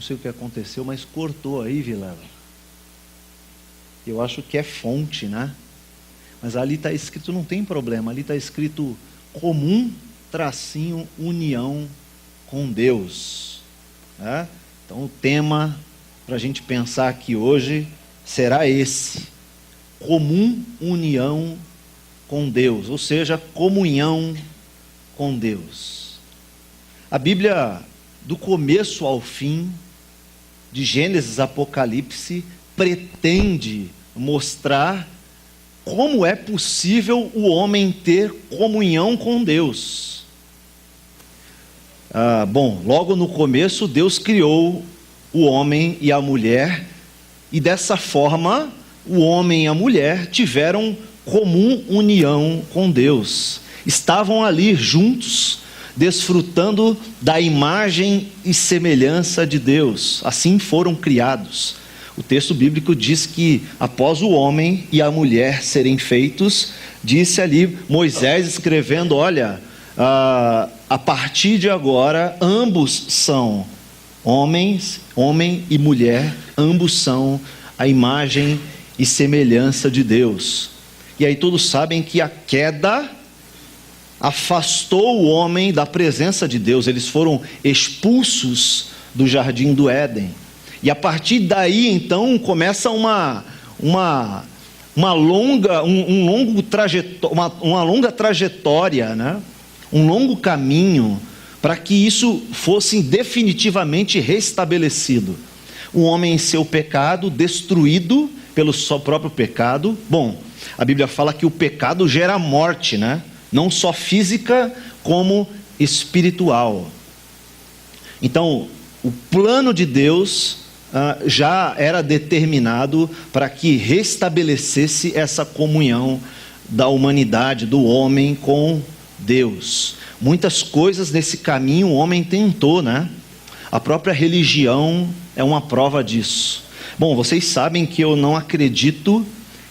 Não sei o que aconteceu, mas cortou aí, Vilela. Eu acho que é fonte, né? Mas ali está escrito, não tem problema, ali está escrito comum, tracinho, união com Deus. Né? Então o tema para a gente pensar aqui hoje será esse: comum união com Deus, ou seja, comunhão com Deus. A Bíblia, do começo ao fim, de Gênesis a Apocalipse, pretende mostrar como é possível o homem ter comunhão com Deus. Logo no começo, Deus criou o homem e a mulher, e dessa forma, o homem e a mulher tiveram comum união com Deus. Estavam ali juntos, desfrutando da imagem e semelhança de Deus. Assim foram criados. O texto bíblico diz que após o homem e a mulher serem feitos, disse ali Moisés escrevendo: olha, a partir de agora ambos são homem e mulher, ambos são a imagem e semelhança de Deus. E aí todos sabem que a queda afastou o homem da presença de Deus. Eles foram expulsos do jardim do Éden. E a partir daí, então, começa uma longa trajetória, né? Um longo caminho para que isso fosse definitivamente restabelecido. O homem em seu pecado, destruído pelo seu próprio pecado. Bom, a Bíblia fala que o pecado gera morte, né? Não só física, como espiritual. Então, o plano de Deus já era determinado para que restabelecesse essa comunhão da humanidade, do homem com Deus. Muitas coisas nesse caminho o homem tentou, né? A própria religião é uma prova disso. Bom, vocês sabem que eu não acredito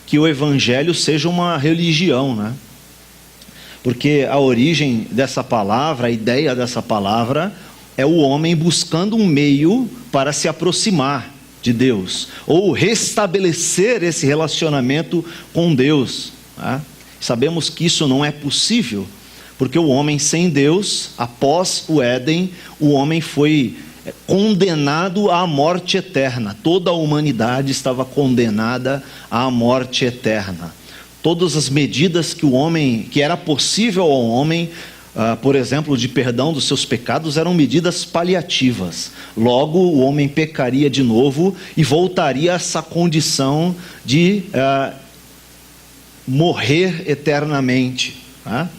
que o evangelho seja uma religião, né? Porque a origem dessa palavra, a ideia dessa palavra, é o homem buscando um meio para se aproximar de Deus, ou restabelecer esse relacionamento com Deus. Né? Sabemos que isso não é possível, porque o homem sem Deus, após o Éden, o homem foi condenado à morte eterna. Toda a humanidade estava condenada à morte eterna. Todas as medidas que era possível ao homem, por exemplo, de perdão dos seus pecados, eram medidas paliativas. Logo, o homem pecaria de novo e voltaria a essa condição de morrer eternamente. Tá?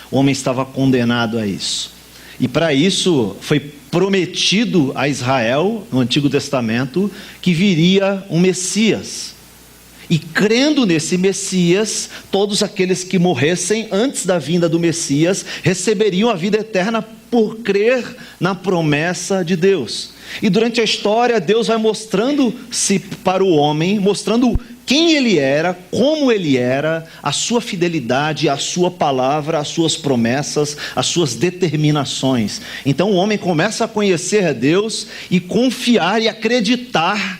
O homem estava condenado a isso. E para isso foi prometido a Israel, no Antigo Testamento, que viria um Messias. E crendo nesse Messias, todos aqueles que morressem antes da vinda do Messias receberiam a vida eterna por crer na promessa de Deus. E durante a história, Deus vai mostrando-se para o homem, mostrando quem ele era, como ele era, a sua fidelidade, a sua palavra, as suas promessas, as suas determinações. Então o homem começa a conhecer a Deus e confiar e acreditar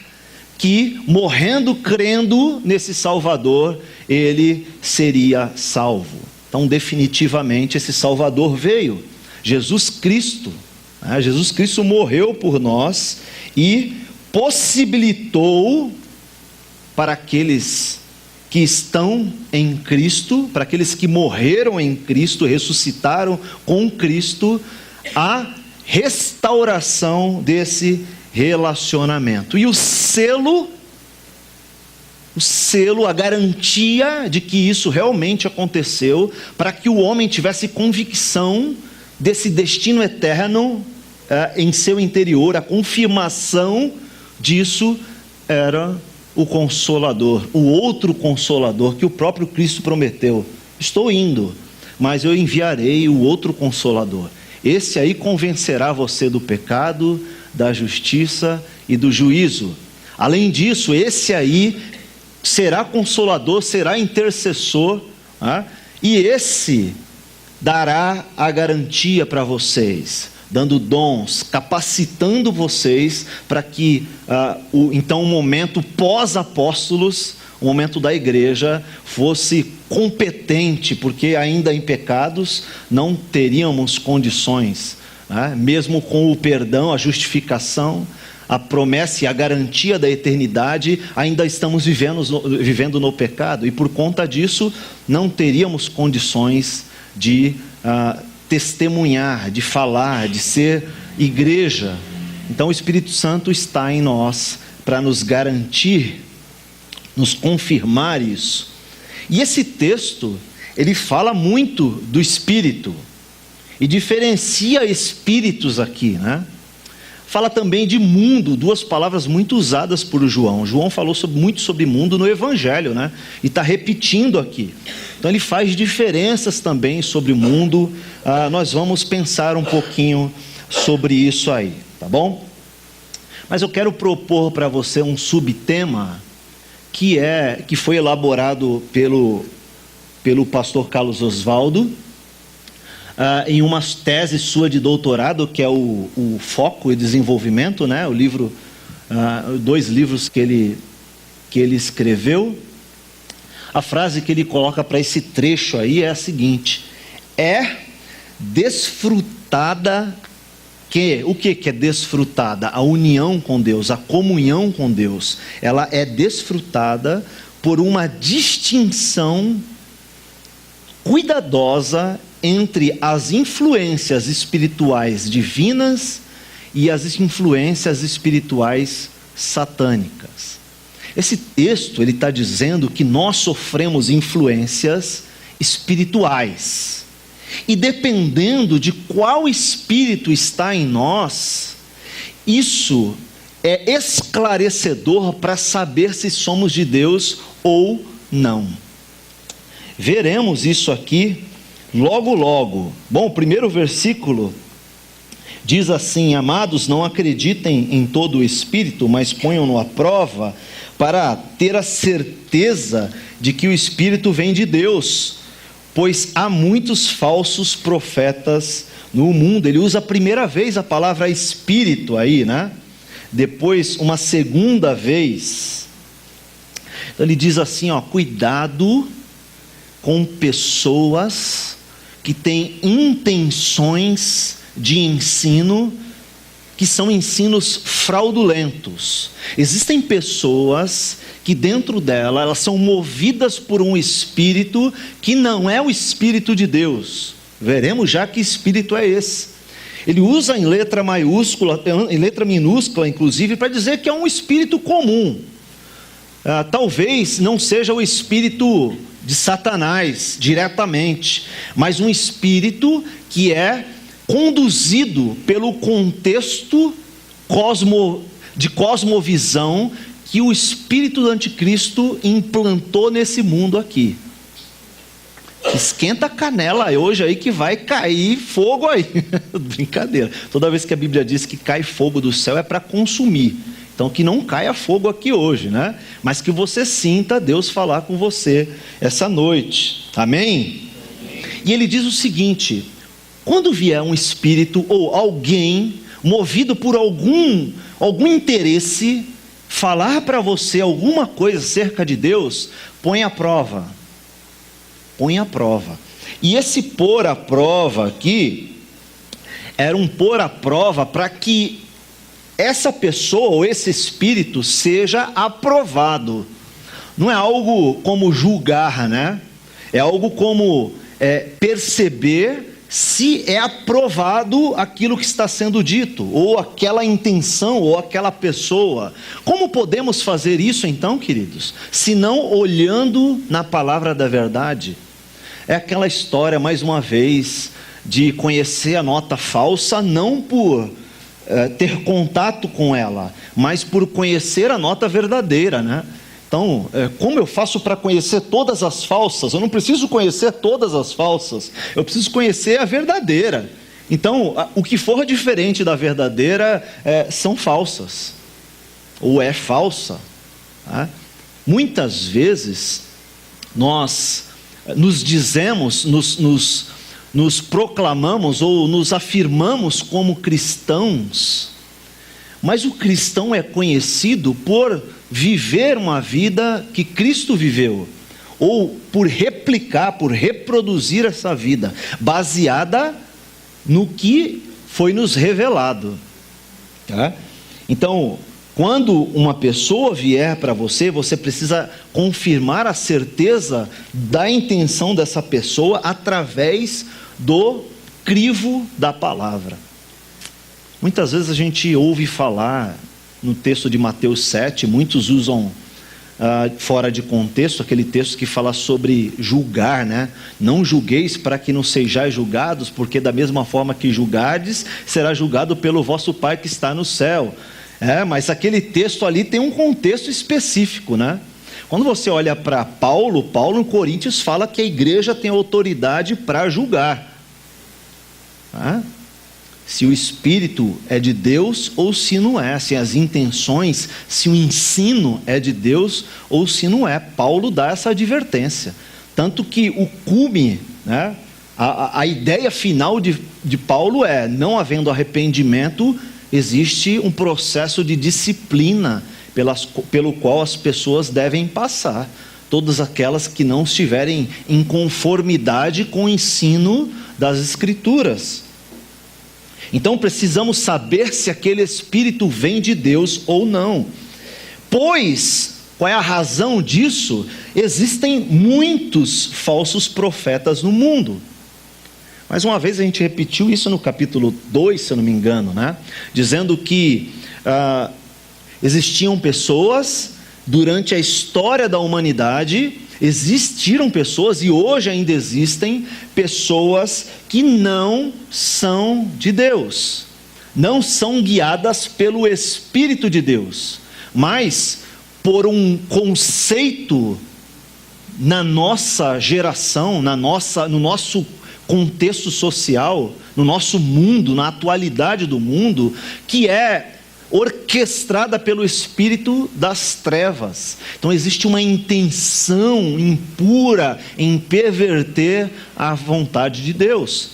que, morrendo, crendo nesse Salvador, ele seria salvo. Então, definitivamente, esse Salvador veio, Jesus Cristo. Jesus Cristo morreu por nós e possibilitou para aqueles que estão em Cristo, para aqueles que morreram em Cristo, ressuscitaram com Cristo, a restauração desse relacionamento. E o selo, a garantia de que isso realmente aconteceu, para que o homem tivesse convicção desse destino eterno em seu interior, a confirmação disso era o Consolador, o outro Consolador que o próprio Cristo prometeu. Estou indo, mas eu enviarei o outro Consolador. Esse aí convencerá você do pecado, da justiça e do juízo. Além disso, esse aí será consolador, será intercessor, e esse dará a garantia para vocês. dando dons, capacitando vocês para que então o momento pós-apóstolos, o momento da igreja, fosse competente, porque ainda em pecados não teríamos condições, né? Mesmo com o perdão, a justificação, a promessa e a garantia da eternidade, ainda estamos vivendo no pecado, e por conta disso não teríamos condições de testemunhar, de falar, de ser igreja. Então o Espírito Santo está em nós para nos garantir, nos confirmar isso. E esse texto, ele fala muito do Espírito, e diferencia espíritos aqui, né? Fala também de mundo, duas palavras muito usadas por João. João falou muito sobre mundo no Evangelho, né? E está repetindo aqui. Então ele faz diferenças também sobre o mundo. Nós vamos pensar um pouquinho sobre isso aí, tá bom? Mas eu quero propor para você um subtema que foi elaborado pelo pastor Carlos Oswaldo, em uma tese sua de doutorado, que é o Foco e Desenvolvimento, né? O livro, 2 livros que ele escreveu. A frase que ele coloca para esse trecho aí é a seguinte: é desfrutada, o que é desfrutada? A união com Deus, a comunhão com Deus. Ela é desfrutada por uma distinção cuidadosa entre as influências espirituais divinas e as influências espirituais satânicas. Esse texto, ele está dizendo que nós sofremos influências espirituais, e dependendo de qual espírito está em nós, isso é esclarecedor para saber se somos de Deus ou não. Veremos isso aqui logo, logo. Bom, o primeiro versículo diz assim: amados, não acreditem em todo o Espírito, mas ponham-no à prova, para ter a certeza de que o Espírito vem de Deus, pois há muitos falsos profetas no mundo. Ele usa a primeira vez a palavra Espírito aí, né? Depois, uma segunda vez. Então ele diz assim, cuidado com pessoas que têm intenções de ensino, que são ensinos fraudulentos. Existem pessoas que dentro dela, elas são movidas por um espírito que não é o Espírito de Deus. Veremos já que espírito é esse. Ele usa em letra maiúscula, em letra minúscula inclusive, para dizer que é um espírito comum. Talvez não seja o espírito de Satanás diretamente, mas um espírito que é conduzido pelo contexto de cosmovisão que o espírito do anticristo implantou nesse mundo aqui. Esquenta a canela hoje aí que vai cair fogo aí. Brincadeira. Toda vez que a Bíblia diz que cai fogo do céu é para consumir. Então que não caia fogo aqui hoje, né? Mas que você sinta Deus falar com você essa noite. Amém? E ele diz o seguinte: quando vier um espírito ou alguém movido por algum interesse falar para você alguma coisa acerca de Deus, põe à prova. Põe à prova. E esse pôr à prova aqui era um pôr à prova para que essa pessoa ou esse espírito seja aprovado. Não é algo como julgar, né? É algo como perceber se é aprovado aquilo que está sendo dito, ou aquela intenção, ou aquela pessoa. Como podemos fazer isso então, queridos? Se não olhando na palavra da verdade. É aquela história, mais uma vez, de conhecer a nota falsa, não por ter contato com ela, mas por conhecer a nota verdadeira, né? Então, como eu faço para conhecer todas as falsas? Eu não preciso conhecer todas as falsas, eu preciso conhecer a verdadeira. Então, o que for diferente da verdadeira são falsas, ou é falsa. Tá? Muitas vezes, nós nos dizemos, nos proclamamos ou nos afirmamos como cristãos, mas o cristão é conhecido por viver uma vida que Cristo viveu, ou por replicar, por reproduzir essa vida, baseada no que foi nos revelado. Tá? Então, quando uma pessoa vier para você, você precisa confirmar a certeza da intenção dessa pessoa através do crivo da palavra. Muitas vezes a gente ouve falar no texto de Mateus 7, muitos usam fora de contexto aquele texto que fala sobre julgar, né? Não julgueis para que não sejais julgados, porque da mesma forma que julgardes, será julgado pelo vosso Pai que está no céu. Mas aquele texto ali tem um contexto específico, né? Quando você olha para Paulo em Coríntios fala que a igreja tem autoridade para julgar. Se o Espírito é de Deus ou se não é, se as intenções, se o ensino é de Deus ou se não é. Paulo dá essa advertência. Tanto que o cume, né, a ideia final de Paulo é: não havendo arrependimento, existe um processo de disciplina pelo qual as pessoas devem passar. Todas aquelas que não estiverem em conformidade com o ensino das Escrituras. Então precisamos saber se aquele espírito vem de Deus ou não. Pois, qual é a razão disso? Existem muitos falsos profetas no mundo. Mais uma vez a gente repetiu isso no capítulo 2, se eu não me engano, né? Dizendo que existiam pessoas durante a história da humanidade, existiram pessoas e hoje ainda existem pessoas que não são de Deus, não são guiadas pelo Espírito de Deus, mas por um conceito na nossa geração, no nosso contexto social, no nosso mundo, na atualidade do mundo, que é orquestrada pelo espírito das trevas. Então existe uma intenção impura em perverter a vontade de Deus.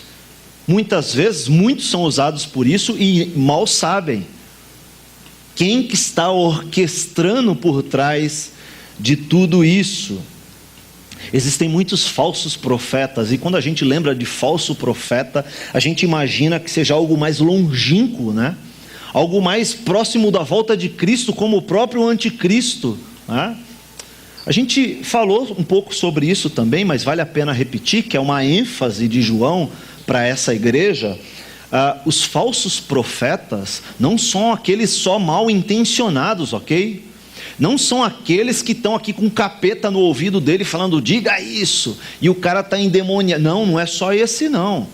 Muitas vezes, muitos são usados por isso e mal sabem quem que está orquestrando por trás de tudo isso. Existem muitos falsos profetas, e quando a gente lembra de falso profeta, a gente imagina que seja algo mais longínquo, né? Algo mais próximo da volta de Cristo, como o próprio anticristo, né? A gente falou um pouco sobre isso também, mas vale a pena repetir, que é uma ênfase de João para essa igreja. Os falsos profetas não são aqueles só mal intencionados, ok? Não são aqueles que estão aqui com um capeta no ouvido dele falando, diga isso, e o cara está endemoniado. Não é só esse não.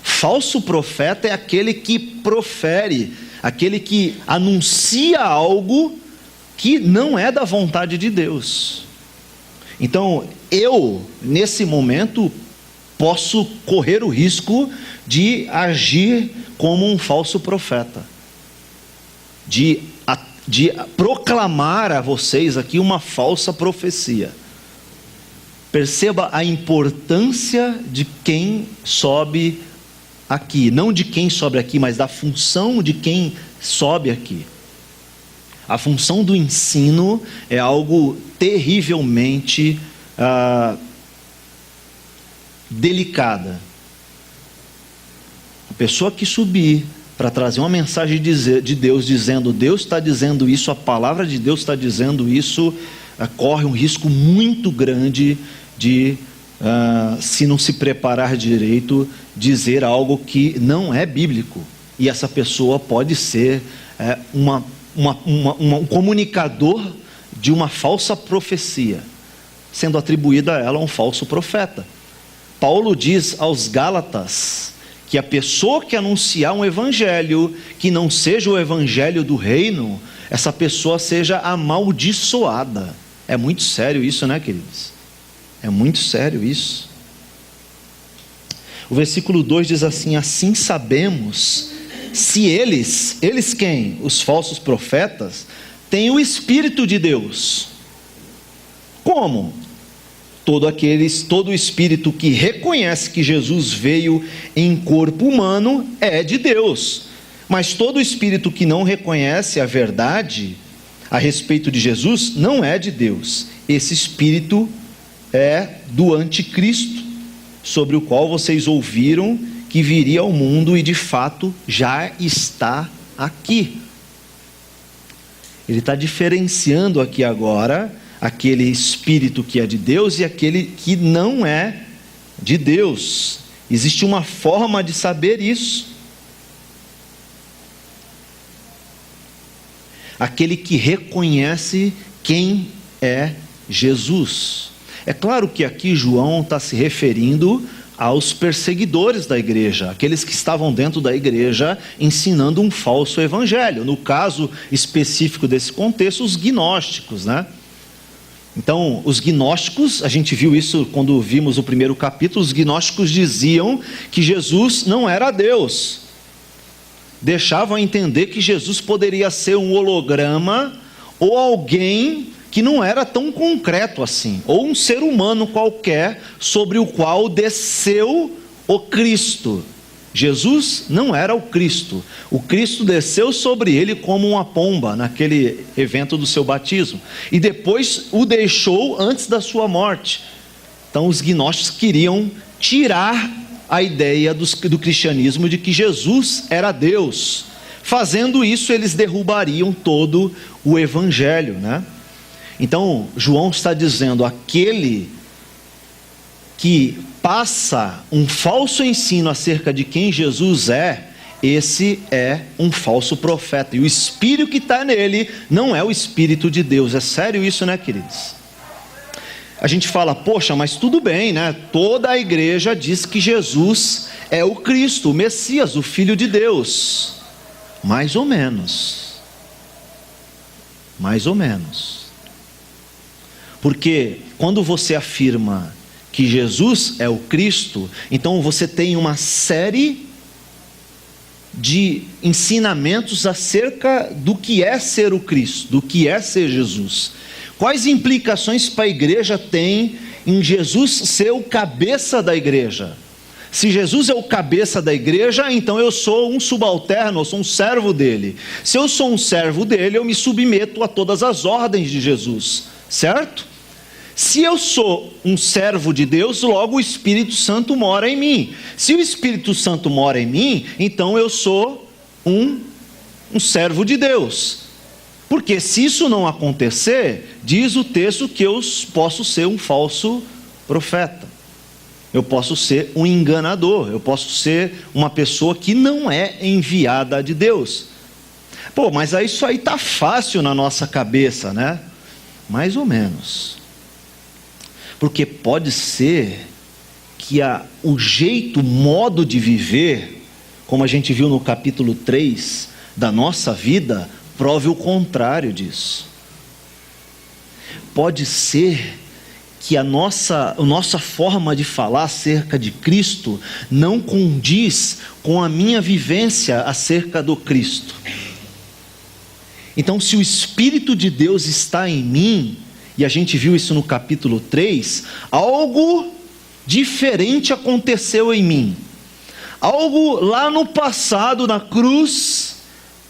Falso profeta é aquele que profere, aquele que anuncia algo que não é da vontade de Deus. Então, eu, nesse momento, posso correr o risco de agir como um falso profeta, de proclamar a vocês aqui uma falsa profecia. Perceba a importância de quem sobe aqui, não de quem sobe aqui, mas da função de quem sobe aqui. A função do ensino é algo terrivelmente delicada. A pessoa que subir para trazer uma mensagem de Deus, dizendo, Deus está dizendo isso, a palavra de Deus está dizendo isso, corre um risco muito grande de, se não se preparar direito, dizer algo que não é bíblico. E essa pessoa pode ser um comunicador de uma falsa profecia, sendo atribuída a ela um falso profeta. Paulo diz aos Gálatas que a pessoa que anunciar um evangelho que não seja o evangelho do reino, essa pessoa seja amaldiçoada. É muito sério isso, né, queridos? É muito sério isso. O versículo 2 diz assim: assim sabemos se eles quem? Os falsos profetas, têm o Espírito de Deus. Como? todo espírito que reconhece que Jesus veio em corpo humano é de Deus. Mas todo espírito que não reconhece a verdade a respeito de Jesus não é de Deus. Esse espírito é do anticristo, sobre o qual vocês ouviram que viria ao mundo e de fato já está aqui. Ele está diferenciando aqui agora aquele espírito que é de Deus e aquele que não é de Deus. Existe uma forma de saber isso. Aquele que reconhece quem é Jesus. É claro que aqui João está se referindo aos perseguidores da igreja, aqueles que estavam dentro da igreja ensinando um falso evangelho. No caso específico desse contexto, os gnósticos, né? Então, os gnósticos, a gente viu isso quando vimos o primeiro capítulo, os gnósticos diziam que Jesus não era Deus. Deixavam a entender que Jesus poderia ser um holograma ou alguém que não era tão concreto assim, ou um ser humano qualquer sobre o qual desceu o Cristo. Jesus não era o Cristo desceu sobre ele como uma pomba naquele evento do seu batismo, e depois o deixou antes da sua morte. Então os gnósticos queriam tirar a ideia do cristianismo de que Jesus era Deus. Fazendo isso, eles derrubariam todo o evangelho, né? Então, João está dizendo, aquele que passa um falso ensino acerca de quem Jesus é, esse é um falso profeta. E o espírito que está nele não é o Espírito de Deus. É sério isso, né, queridos? A gente fala, poxa, mas tudo bem, né? Toda a igreja diz que Jesus é o Cristo, o Messias, o Filho de Deus. Mais ou menos. Mais ou menos. Porque quando você afirma que Jesus é o Cristo, então você tem uma série de ensinamentos acerca do que é ser o Cristo, do que é ser Jesus. Quais implicações para a igreja tem em Jesus ser o cabeça da igreja? Se Jesus é o cabeça da igreja, então eu sou um subalterno, eu sou um servo dele. Se eu sou um servo dele, eu me submeto a todas as ordens de Jesus, certo? Se eu sou um servo de Deus, logo o Espírito Santo mora em mim. Se o Espírito Santo mora em mim, então eu sou um servo de Deus. Porque se isso não acontecer, diz o texto que eu posso ser um falso profeta. Eu posso ser um enganador, eu posso ser uma pessoa que não é enviada de Deus. Pô, mas isso aí está fácil na nossa cabeça, né? Mais ou menos. Porque pode ser que o jeito, o modo de viver, como a gente viu no capítulo 3 da nossa vida, prove o contrário disso. Pode ser que a nossa forma de falar acerca de Cristo não condiz com a minha vivência acerca do Cristo. Então, se o Espírito de Deus está em mim, e a gente viu isso no capítulo 3, algo diferente aconteceu em mim. Algo lá no passado, na cruz,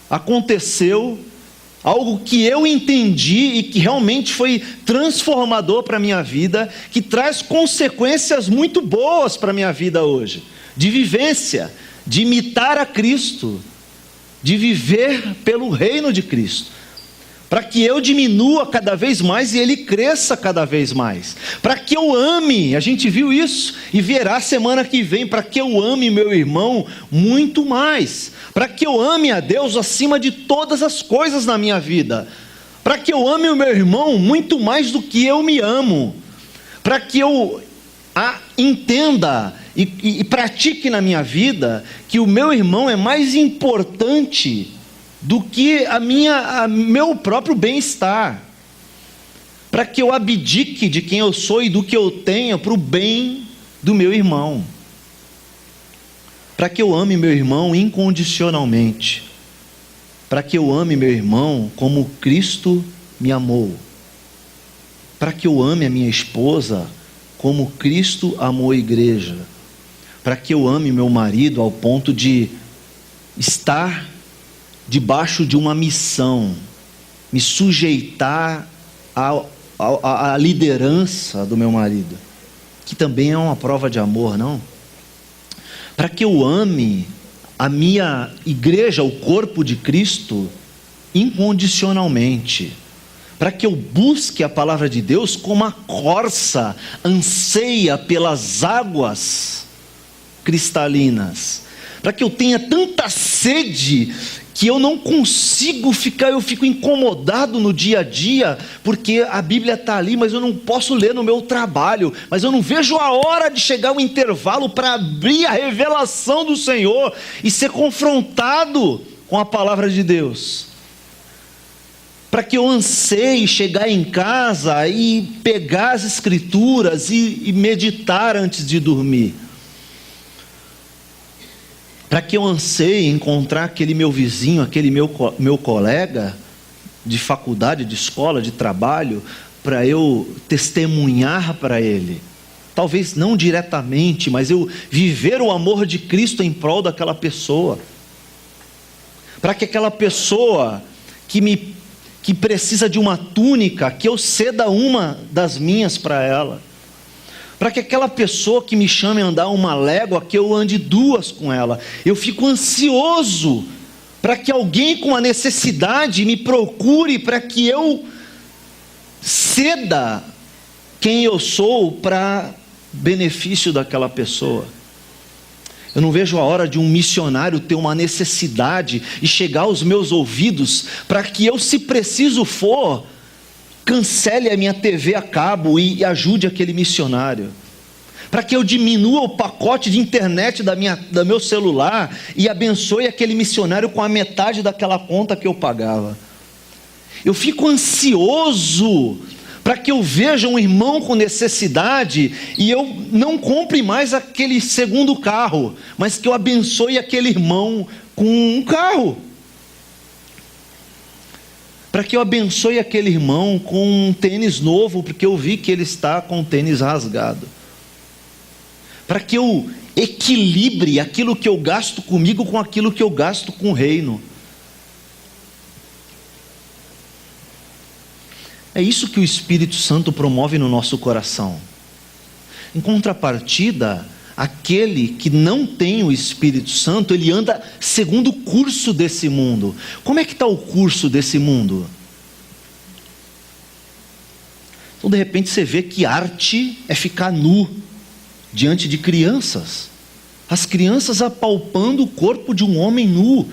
aconteceu, algo que eu entendi e que realmente foi transformador para a minha vida, que traz consequências muito boas para a minha vida hoje, de vivência, de imitar a Cristo, de viver pelo reino de Cristo, para que eu diminua cada vez mais e ele cresça cada vez mais, para que eu ame, a gente viu isso e verá semana que vem, para que eu ame meu irmão muito mais, para que eu ame a Deus acima de todas as coisas na minha vida, para que eu ame o meu irmão muito mais do que eu me amo, para que eu entenda e pratique na minha vida que o meu irmão é mais importante do que meu próprio bem-estar, para que eu abdique de quem eu sou e do que eu tenho para o bem do meu irmão, para que eu ame meu irmão incondicionalmente, para que eu ame meu irmão como Cristo me amou, para que eu ame a minha esposa como Cristo amou a igreja, para que eu ame meu marido ao ponto de estar debaixo de uma missão, me sujeitar à liderança do meu marido, que também é uma prova de amor, não? Para que eu ame a minha igreja, o corpo de Cristo, incondicionalmente, para que eu busque a palavra de Deus como a corça anseia pelas águas cristalinas, para que eu tenha tanta sede que eu não consigo ficar, eu fico incomodado no dia a dia, porque a Bíblia está ali, mas eu não posso ler no meu trabalho, mas eu não vejo a hora de chegar o intervalo para abrir a revelação do Senhor e ser confrontado com a palavra de Deus, para que eu anseie chegar em casa e pegar as escrituras e meditar antes de dormir, para que eu anseie encontrar aquele meu vizinho, aquele meu colega de faculdade, de escola, de trabalho, para eu testemunhar para ele, talvez não diretamente, mas eu viver o amor de Cristo em prol daquela pessoa, para que aquela pessoa que precisa de uma túnica, que eu ceda uma das minhas para ela, para que aquela pessoa que me chame a andar uma légua, que eu ande 2 com ela. Eu fico ansioso para que alguém com a necessidade me procure, para que eu ceda quem eu sou para benefício daquela pessoa. Eu não vejo a hora de um missionário ter uma necessidade e chegar aos meus ouvidos, para que eu, se preciso for, cancele a minha TV a cabo e ajude aquele missionário, para que eu diminua o pacote de internet do meu celular e abençoe aquele missionário com a metade daquela conta que eu pagava. Eu fico ansioso para que eu veja um irmão com necessidade e eu não compre mais aquele segundo carro, mas que eu abençoe aquele irmão com um carro, para que eu abençoe aquele irmão com um tênis novo, porque eu vi que ele está com o tênis rasgado, para que eu equilibre aquilo que eu gasto comigo com aquilo que eu gasto com o reino. É isso que o Espírito Santo promove no nosso coração. Em contrapartida, aquele que não tem o Espírito Santo, ele anda segundo o curso desse mundo. Como é que está o curso desse mundo? Então, de repente, você vê que arte é ficar nu diante de crianças. As crianças apalpando o corpo de um homem nu.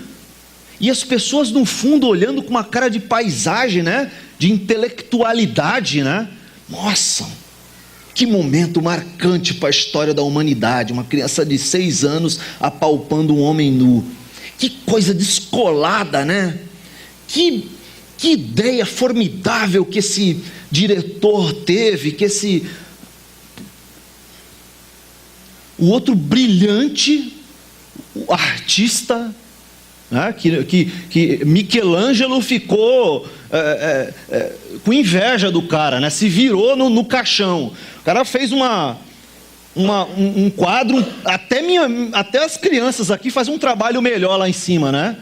E as pessoas no fundo olhando com uma cara de paisagem, né? De intelectualidade, né? Nossa, que momento marcante para a história da humanidade. Uma criança de 6 anos apalpando um homem nu. Que coisa descolada, né? Que ideia formidável que esse diretor teve, que o outro brilhante, o artista, né? que Michelangelo ficou com inveja do cara, né? Se virou no caixão. O cara fez um quadro, até as crianças aqui fazem um trabalho melhor lá em cima, né?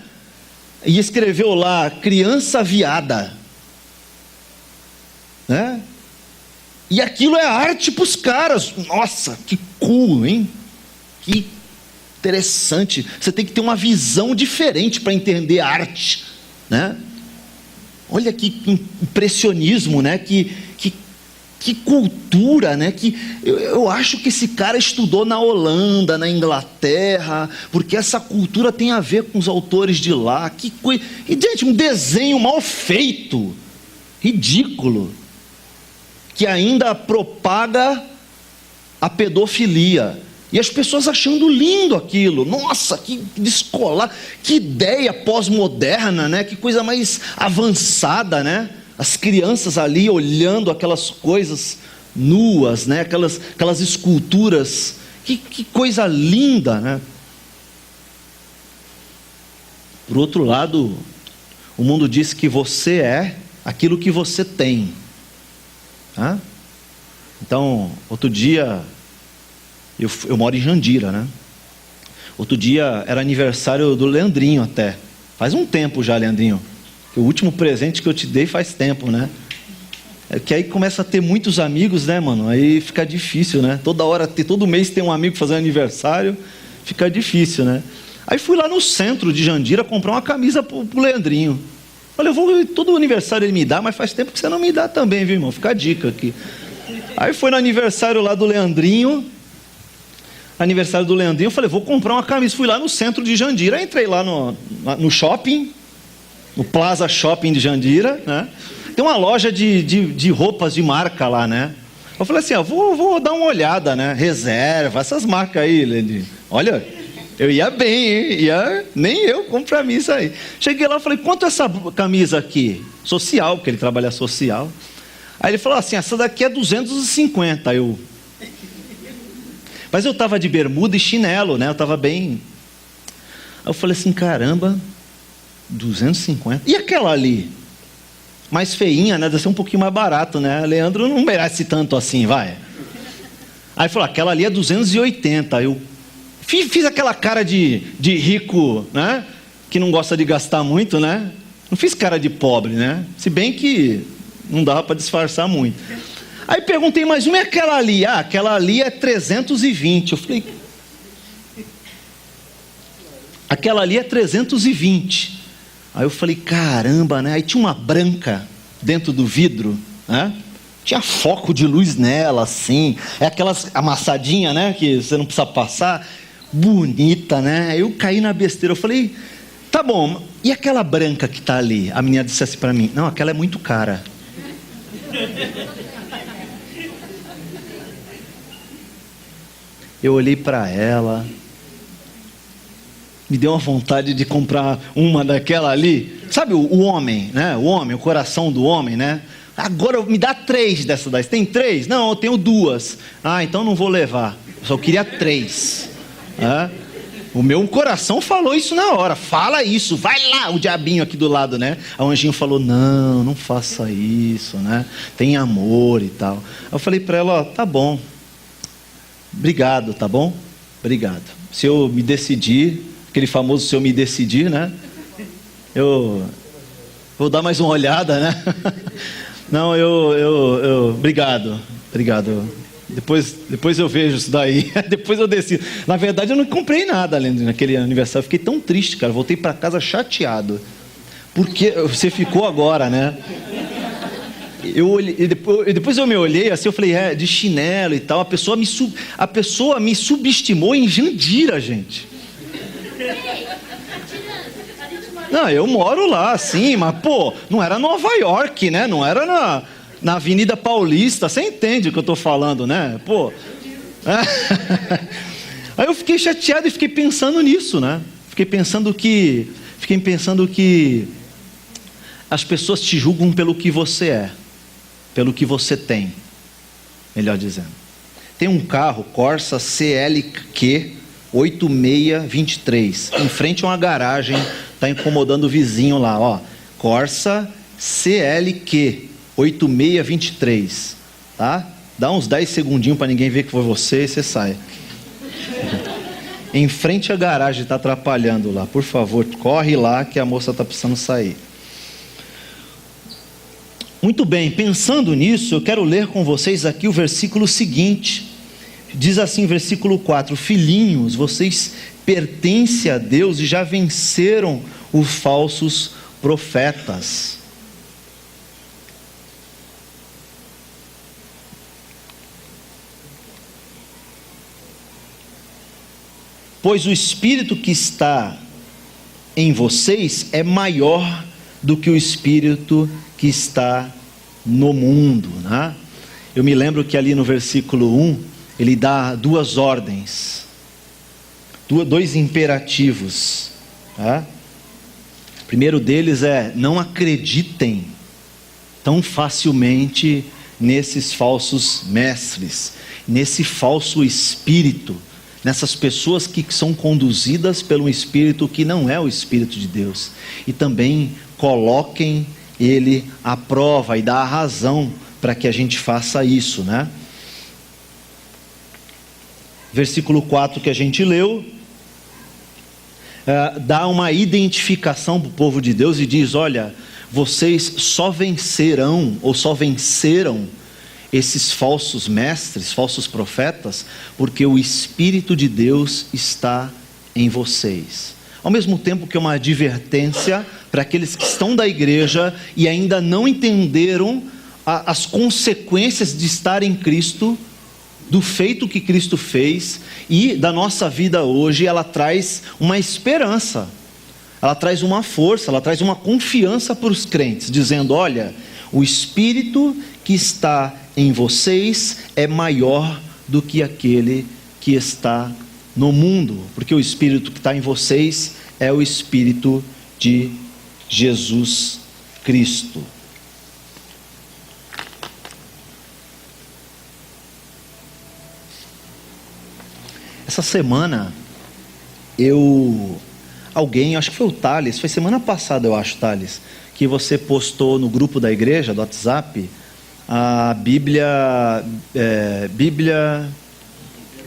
E escreveu lá, criança viada, né? E aquilo é arte para os caras. Nossa, que cool, hein? Que interessante. Você tem que ter uma visão diferente para entender arte, né? Olha que impressionismo, né? Que cultura, né? Eu acho que esse cara estudou na Holanda, na Inglaterra, porque essa cultura tem a ver com os autores de lá. Que coisa! E, gente, um desenho mal feito, ridículo, que ainda propaga a pedofilia. E as pessoas achando lindo aquilo. Nossa, que descolar, que ideia pós-moderna, né? Que coisa mais avançada, né? As crianças ali olhando aquelas coisas nuas, né? Aquelas esculturas. Que coisa linda, né? Por outro lado, o mundo diz que você é aquilo que você tem. Então, outro dia, eu moro em Jandira, né? Outro dia era aniversário do Leandrinho até. Faz um tempo já, Leandrinho. O último presente que eu te dei faz tempo, né? É que aí começa a ter muitos amigos, né, mano? Aí fica difícil, né? Todo mês tem um amigo fazendo aniversário, fica difícil, né? Aí fui lá no centro de Jandira comprar uma camisa pro Leandrinho. Olha, todo aniversário ele me dá, mas faz tempo que você não me dá também, viu, irmão? Fica a dica aqui. Aí foi no aniversário lá do Leandrinho. Eu falei, vou comprar uma camisa. Fui lá no centro de Jandira, entrei lá no shopping, no Plaza Shopping de Jandira, né? Tem uma loja de roupas de marca lá, né? Eu falei assim, vou dar uma olhada, né? Reserva, essas marcas aí, Leandrinho. Olha, eu ia bem, hein? Nem eu compro pra mim isso aí. Cheguei lá e falei, quanto é essa camisa aqui? Social, porque ele trabalha social. Aí ele falou assim, essa daqui é 250. Mas eu estava de bermuda e chinelo, né? Eu estava bem... Aí eu falei assim, caramba, 250. E aquela ali? Mais feinha, né? Deve ser um pouquinho mais barato, né? Leandro não merece tanto assim, vai. Aí falou, aquela ali é 280. Eu fiz aquela cara de rico, né? Que não gosta de gastar muito, né? Não fiz cara de pobre, né? Se bem que não dava para disfarçar muito. Aí perguntei mais uma, e aquela ali? Ah, aquela ali é 320. Eu falei, aquela ali é 320. Aí eu falei, caramba, né? Aí tinha uma branca dentro do vidro, né? Tinha foco de luz nela, assim. É aquelas amassadinhas, né? Que você não precisa passar. Bonita, né? Aí eu caí na besteira. Eu falei, tá bom, e aquela branca que tá ali? A menina disse assim para mim, não, aquela é muito cara. Eu olhei para ela, me deu uma vontade de comprar uma daquela ali. Sabe o homem, né? O coração do homem, né? Agora me dá 3 dessa daí. Tem 3? Não, eu tenho 2. Ah, então não vou levar. Eu só queria 3. O meu coração falou isso na hora. Fala isso, vai lá, o diabinho aqui do lado, né? O anjinho falou, não faça isso, né? Tem amor e tal. Eu falei para ela, ó, tá bom. Obrigado, tá bom? Obrigado. Se eu me decidir, aquele famoso se eu me decidir, né? Eu vou dar mais uma olhada, né? Não, obrigado. Depois eu vejo isso daí. Depois eu decido. Na verdade, eu não comprei nada naquele aniversário. Eu fiquei tão triste, cara. Voltei para casa chateado. Porque você ficou agora, né? Depois eu me olhei assim, eu falei, de chinelo e tal. A pessoa me subestimou em Jandira, gente. Não, eu moro lá, sim, mas não era Nova York, né? Não era na Avenida Paulista. Você entende o que eu estou falando, né? Aí eu fiquei chateado e fiquei pensando nisso, né? Fiquei pensando que as pessoas te julgam pelo que você é, pelo que você tem, melhor dizendo. Tem um carro Corsa CLQ 8623, em frente a uma garagem, está incomodando o vizinho lá, ó. Corsa CLQ 8623, tá? Dá uns 10 segundinhos para ninguém ver que foi você e você sai. Em frente à garagem, está atrapalhando lá. Por favor, corre lá que a moça está precisando sair. Muito bem, pensando nisso, eu quero ler com vocês aqui o versículo seguinte. Diz assim, versículo 4: filhinhos, vocês pertencem a Deus e já venceram os falsos profetas. Pois o Espírito que está em vocês é maior do que o Espírito que está no mundo, né? Eu me lembro que ali no versículo 1, ele dá 2 ordens, 2 imperativos, tá? O primeiro deles é: não acreditem tão facilmente nesses falsos mestres, nesse falso espírito, nessas pessoas que são conduzidas pelo espírito que não é o Espírito de Deus. E também coloquem ele à prova e dá a razão para que a gente faça isso, né? versículo 4 que a gente leu, dá uma identificação para o povo de Deus e diz: olha, vocês só vencerão ou só venceram esses falsos mestres, falsos profetas, porque o Espírito de Deus está em vocês. Ao mesmo tempo que é uma advertência para aqueles que estão da igreja e ainda não entenderam as consequências de estar em Cristo, do feito que Cristo fez e da nossa vida hoje. Ela traz uma esperança, ela traz uma força, ela traz uma confiança para os crentes, dizendo: olha, o Espírito que está em vocês é maior do que aquele que está no mundo, porque o Espírito que está em vocês é o Espírito de Jesus Cristo. Essa semana, alguém, acho que foi o Thales, foi semana passada eu acho, Thales, que você postou no grupo da igreja, do WhatsApp, a Bíblia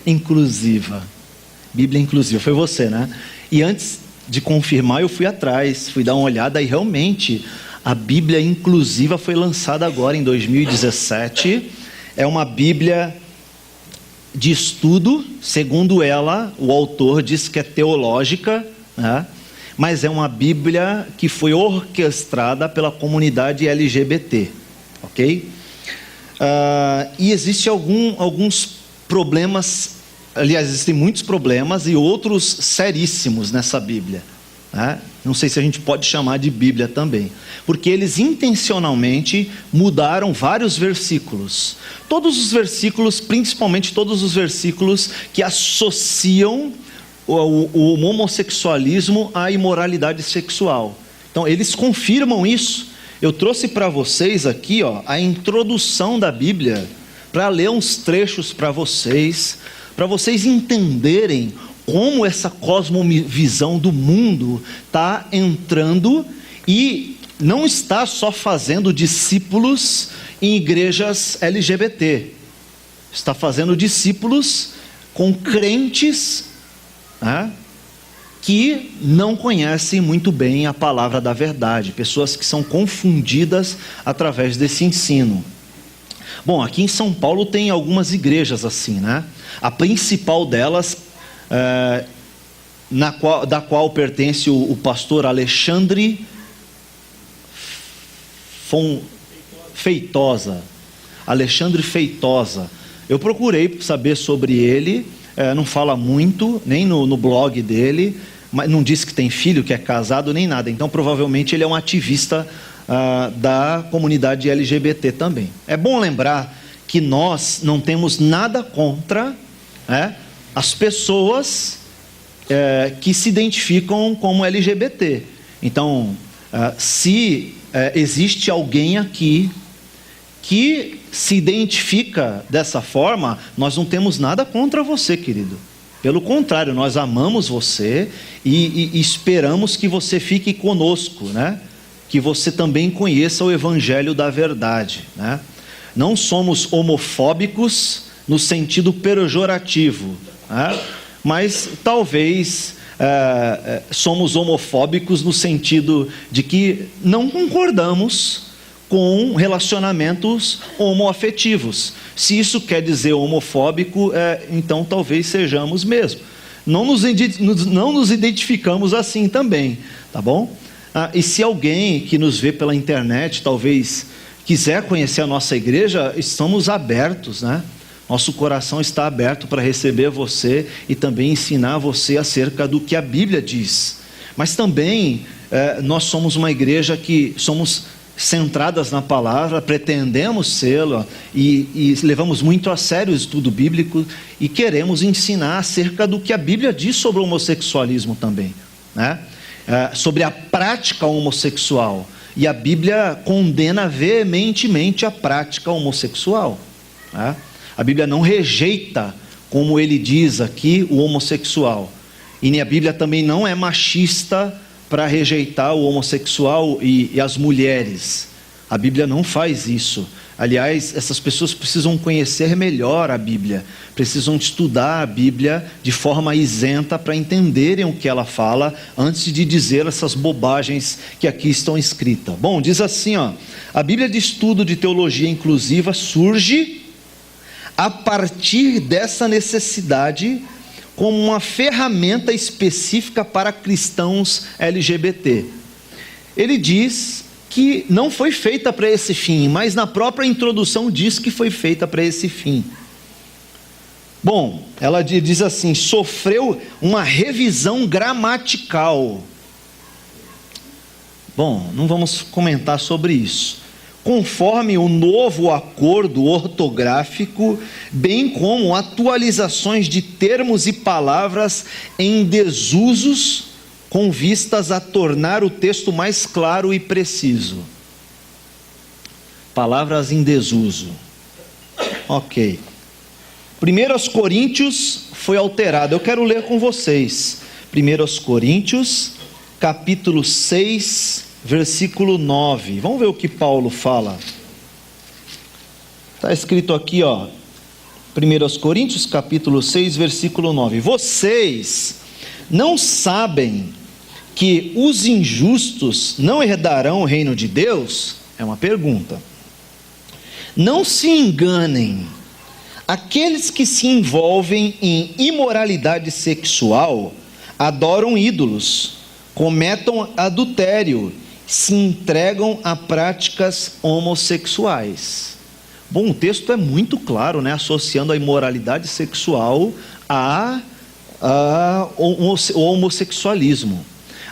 inclusiva. Bíblia inclusiva, foi você, né? E antes de confirmar, eu fui atrás, fui dar uma olhada e realmente a Bíblia inclusiva foi lançada agora em 2017. É uma Bíblia de estudo, segundo ela, o autor diz que é teológica, né? Mas é uma Bíblia que foi orquestrada pela comunidade LGBT, ok? E existem alguns problemas, aliás, existem muitos problemas e outros seríssimos nessa Bíblia, né? Não sei se a gente pode chamar de Bíblia também, porque eles intencionalmente mudaram vários versículos. Todos os versículos, principalmente todos os versículos que associam o homossexualismo à imoralidade sexual. Então, eles confirmam isso. Eu trouxe para vocês aqui, a introdução da Bíblia, para ler uns trechos para vocês entenderem como essa cosmovisão do mundo está entrando e não está só fazendo discípulos em igrejas LGBT, está fazendo discípulos com crentes, né, que não conhecem muito bem a palavra da verdade, pessoas que são confundidas através desse ensino. Bom, aqui em São Paulo tem algumas igrejas assim, né? A principal delas, da qual pertence o pastor Alexandre Feitosa. Alexandre Feitosa. Eu procurei saber sobre ele, não fala muito, nem no blog dele, mas não diz que tem filho, que é casado, nem nada. Então, provavelmente, ele é um ativista da comunidade LGBT também. É bom lembrar que nós não temos nada contra as pessoas que se identificam como LGBT. Então, se existe alguém aqui que se identifica dessa forma, nós não temos nada contra você, querido. Pelo contrário, nós amamos você e esperamos que você fique conosco, né? Que você também conheça o Evangelho da verdade, né? Não somos homofóbicos no sentido pejorativo, né? Mas talvez somos homofóbicos no sentido de que não concordamos com relacionamentos homoafetivos. Se isso quer dizer homofóbico, então talvez sejamos mesmo. Não nos identificamos assim também, tá bom? E se alguém que nos vê pela internet talvez quiser conhecer a nossa igreja, estamos abertos, né? Nosso coração está aberto para receber você e também ensinar você acerca do que a Bíblia diz. Mas também nós somos uma igreja que somos centradas na palavra, pretendemos sê-lo e levamos muito a sério o estudo bíblico e queremos ensinar acerca do que a Bíblia diz sobre o homossexualismo também, né? Sobre a prática homossexual. E a Bíblia condena veementemente a prática homossexual, né? A Bíblia não rejeita, como ele diz aqui, o homossexual. E a Bíblia também não é machista para rejeitar o homossexual e as mulheres. A Bíblia não faz isso. Aliás, essas pessoas precisam conhecer melhor a Bíblia, precisam estudar a Bíblia de forma isenta para entenderem o que ela fala, antes de dizer essas bobagens que aqui estão escritas. Bom, diz assim, a Bíblia de Estudo de Teologia Inclusiva surge a partir dessa necessidade como uma ferramenta específica para cristãos LGBT. Ele diz que não foi feita para esse fim, mas na própria introdução diz que foi feita para esse fim. Bom, ela diz assim, sofreu uma revisão gramatical. Bom, não vamos comentar sobre isso. Conforme o novo acordo ortográfico, bem como atualizações de termos e palavras em desusos, com vistas a tornar o texto mais claro e preciso. Palavras em desuso. Ok. 1 Coríntios foi alterado. Eu quero ler com vocês. 1 Coríntios, capítulo 6, versículo 9. Vamos ver o que Paulo fala. Está escrito aqui, 1 Coríntios, capítulo 6, versículo 9. Vocês não sabem que os injustos não herdarão o reino de Deus? É uma pergunta. Não se enganem, aqueles que se envolvem em imoralidade sexual adoram ídolos, cometem adultério, se entregam a práticas homossexuais. Bom, o texto é muito claro, associando a imoralidade sexual ao homossexualismo.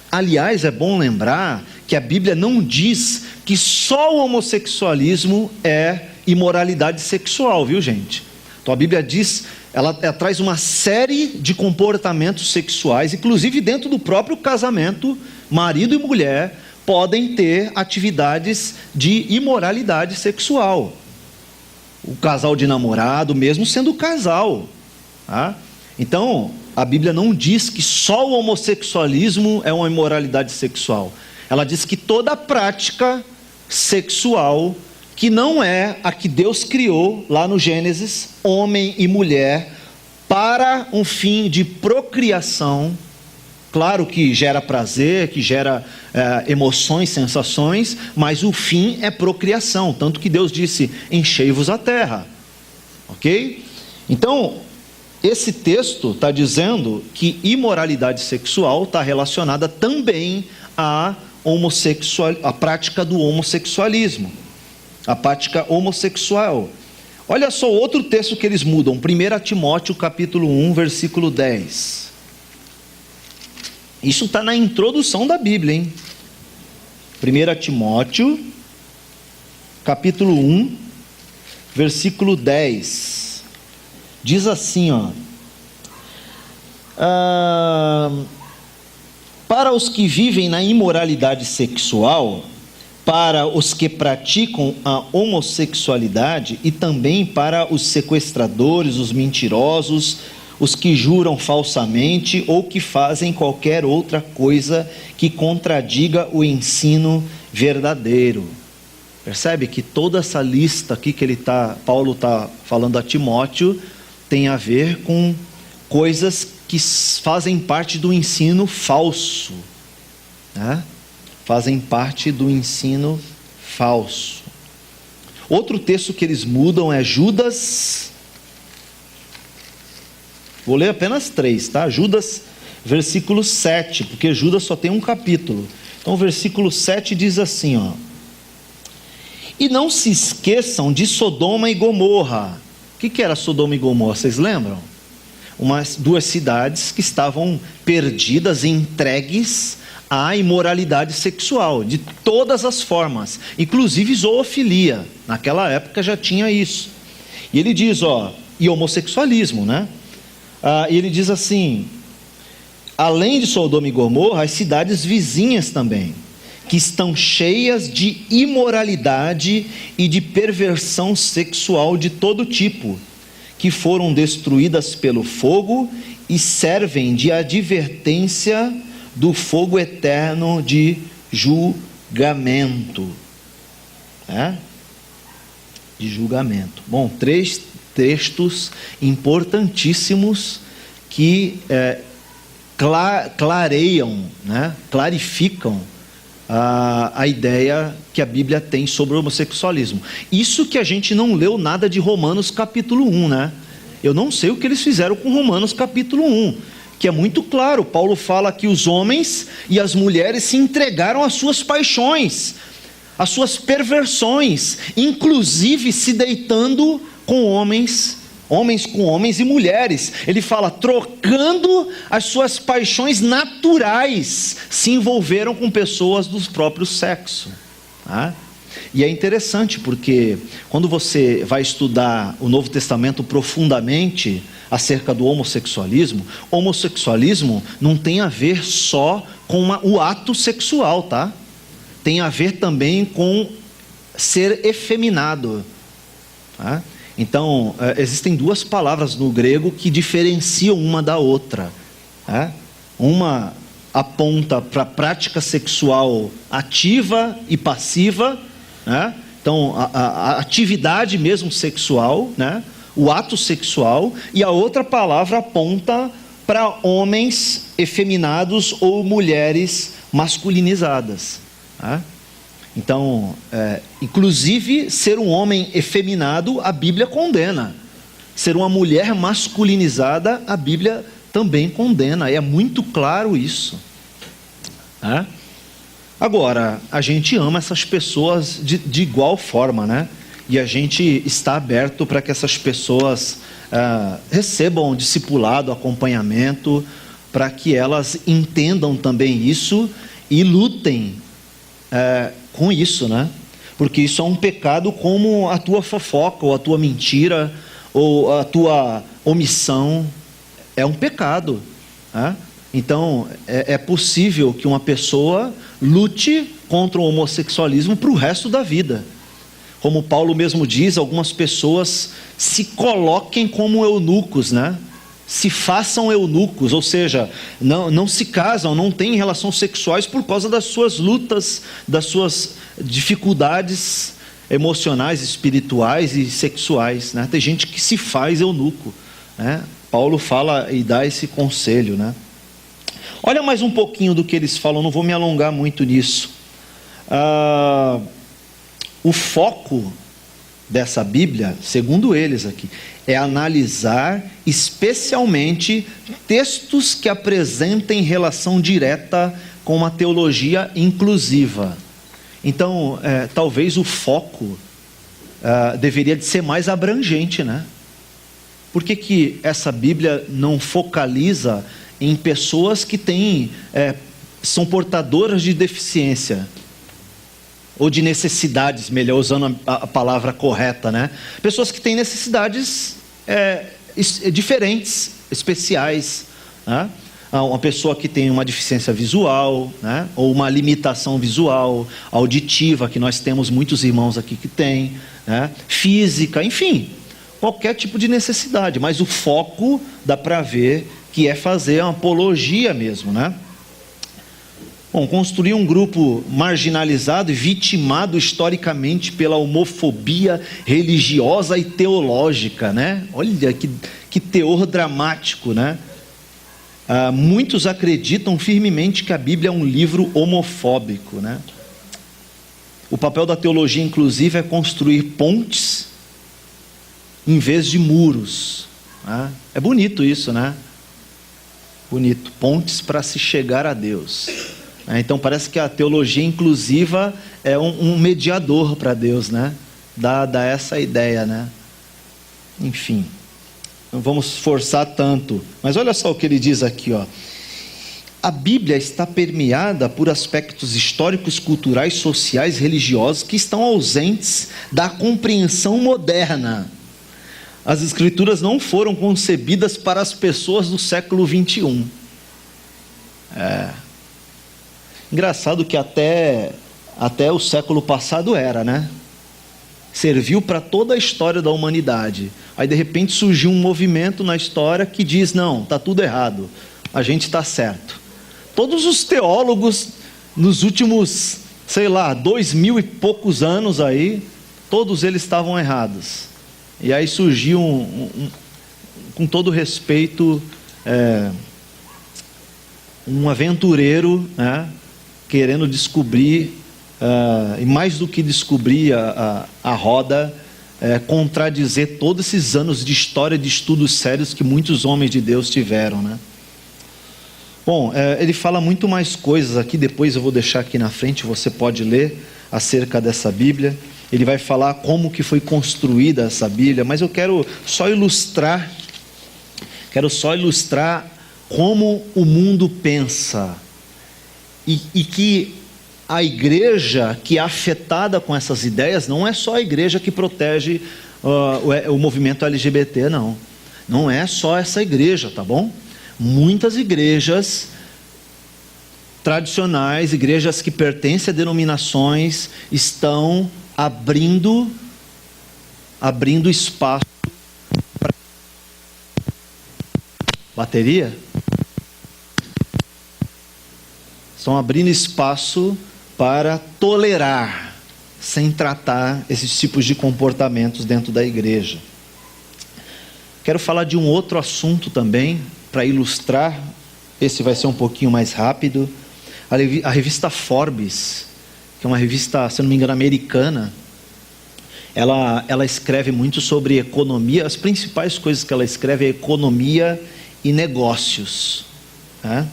Aliás, é bom lembrar que a Bíblia não diz que só o homossexualismo é imoralidade sexual, viu, gente? Então a Bíblia diz, ela traz uma série de comportamentos sexuais, inclusive dentro do próprio casamento, marido e mulher podem ter atividades de imoralidade sexual. O casal de namorado, mesmo sendo casal, tá? Então, a Bíblia não diz que só o homossexualismo é uma imoralidade sexual. Ela diz que toda prática sexual que não é a que Deus criou lá no Gênesis, homem e mulher, para um fim de procriação, claro que gera prazer, que gera emoções, sensações, mas o fim é procriação, tanto que Deus disse, enchei-vos a terra, ok? Então, esse texto está dizendo que imoralidade sexual está relacionada também à prática do homossexualismo, a prática homossexual. Olha só outro texto que eles mudam, 1 Timóteo capítulo 1, versículo 10. Isso está na introdução da Bíblia, hein? 1 Timóteo capítulo 1, versículo 10. Diz assim, para os que vivem na imoralidade sexual, para os que praticam a homossexualidade e também para os sequestradores, os mentirosos, os que juram falsamente ou que fazem qualquer outra coisa que contradiga o ensino verdadeiro. Percebe que toda essa lista aqui que Paulo está falando a Timóteo tem a ver com coisas que fazem parte do ensino falso, né? Fazem parte do ensino falso. Outro texto que eles mudam é Judas, vou ler apenas 3, tá? Judas, versículo 7, porque Judas só tem um capítulo. Então o versículo 7 diz assim, e não se esqueçam de Sodoma e Gomorra. O que era Sodoma e Gomorra, vocês lembram? Duas cidades que estavam perdidas, entregues à imoralidade sexual, de todas as formas, inclusive zoofilia, naquela época já tinha isso. E ele diz, e homossexualismo, né? E ele diz assim, além de Sodoma e Gomorra, as cidades vizinhas também, que estão cheias de imoralidade e de perversão sexual de todo tipo, que foram destruídas pelo fogo e servem de advertência do fogo eterno de julgamento. De julgamento. Bom, 3 textos importantíssimos que clareiam, né? Clarificam a ideia que a Bíblia tem sobre o homossexualismo. Isso que a gente não leu nada de Romanos capítulo 1, né? Eu não sei o que eles fizeram com Romanos capítulo 1, que é muito claro. Paulo fala que os homens e as mulheres se entregaram às suas paixões, às suas perversões, inclusive se deitando com homens com homens e mulheres. Ele fala, trocando as suas paixões naturais, se envolveram com pessoas do próprio sexo. Tá? E é interessante porque quando você vai estudar o Novo Testamento profundamente acerca do homossexualismo não tem a ver só com o ato sexual, tá? Tem a ver também com ser efeminado. Tá? Então, existem 2 palavras no grego que diferenciam uma da outra. Tá? Uma aponta para a prática sexual ativa e passiva, né? Então, a atividade mesmo sexual, né? O ato sexual, e a outra palavra aponta para homens efeminados ou mulheres masculinizadas. Tá? Então, inclusive, ser um homem efeminado, a Bíblia condena. Ser uma mulher masculinizada, a Bíblia também condena. É muito claro isso. Tá? Agora, a gente ama essas pessoas de igual forma, né? E a gente está aberto para que essas pessoas recebam discipulado, acompanhamento, para que elas entendam também isso e lutem com isso, né? Porque isso é um pecado como a tua fofoca, ou a tua mentira, ou a tua omissão. É um pecado, né? Então, é possível que uma pessoa lute contra o homossexualismo para o resto da vida. Como Paulo mesmo diz, algumas pessoas se coloquem como eunucos, né? Se façam eunucos, ou seja, não se casam, não têm relações sexuais por causa das suas lutas, das suas dificuldades emocionais, espirituais e sexuais, né? Tem gente que se faz eunuco, né? Paulo fala e dá esse conselho, né? Olha mais um pouquinho do que eles falam, não vou me alongar muito nisso. O foco dessa Bíblia, segundo eles aqui, é analisar especialmente textos que apresentem relação direta com uma teologia inclusiva. Então, talvez o foco deveria de ser mais abrangente, né? Por que essa Bíblia não focaliza em pessoas que são portadoras de deficiência? Ou de necessidades, melhor, usando a palavra correta, né? Pessoas que têm necessidades diferentes, especiais, né? Uma pessoa que tem uma deficiência visual, né? Ou uma limitação visual, auditiva, que nós temos muitos irmãos aqui que têm, né? Física, enfim, qualquer tipo de necessidade, mas o foco dá para ver que é fazer uma apologia mesmo, né? Bom, construir um grupo marginalizado e vitimado historicamente pela homofobia religiosa e teológica, né? Olha que teor dramático, né? Muitos acreditam firmemente que a Bíblia é um livro homofóbico, né? O papel da teologia, inclusive, é construir pontes em vez de muros, né? É bonito isso, né? Bonito, pontes para se chegar a Deus. Então parece que a teologia inclusiva é um mediador para Deus, né? Dá essa ideia, né? Enfim, não vamos forçar tanto. Mas olha só o que ele diz aqui, ó. A Bíblia está permeada por aspectos históricos, culturais, sociais, religiosos que estão ausentes da compreensão moderna. As Escrituras não foram concebidas para as pessoas do século 21. Engraçado que até o século passado era, né? Serviu para toda a história da humanidade. Aí de repente surgiu um movimento na história que diz, não, está tudo errado, a gente está certo. Todos os teólogos nos últimos, 2000 e poucos anos aí, todos eles estavam errados. E aí surgiu, com todo respeito, um aventureiro, né, querendo descobrir, e mais do que descobrir a roda, contradizer todos esses anos de história, de estudos sérios que muitos homens de Deus tiveram, né? Bom, ele fala muito mais coisas aqui, depois eu vou deixar aqui na frente, você pode ler acerca dessa Bíblia. Ele vai falar como que foi construída essa Bíblia, mas eu quero só ilustrar como o mundo pensa, e que a igreja que é afetada com essas ideias, não é só a igreja que protege o movimento LGBT, não é só essa igreja, tá bom? Muitas igrejas tradicionais, igrejas que pertencem a denominações, estão abrindo espaço para bateria. Estão abrindo espaço para tolerar, sem tratar esses tipos de comportamentos dentro da igreja. Quero falar de um outro assunto também, para ilustrar. Esse vai ser um pouquinho mais rápido. A revista Forbes, que é uma revista, se não me engano, americana, ela escreve muito sobre economia. As principais coisas que ela escreve é economia e negócios, né?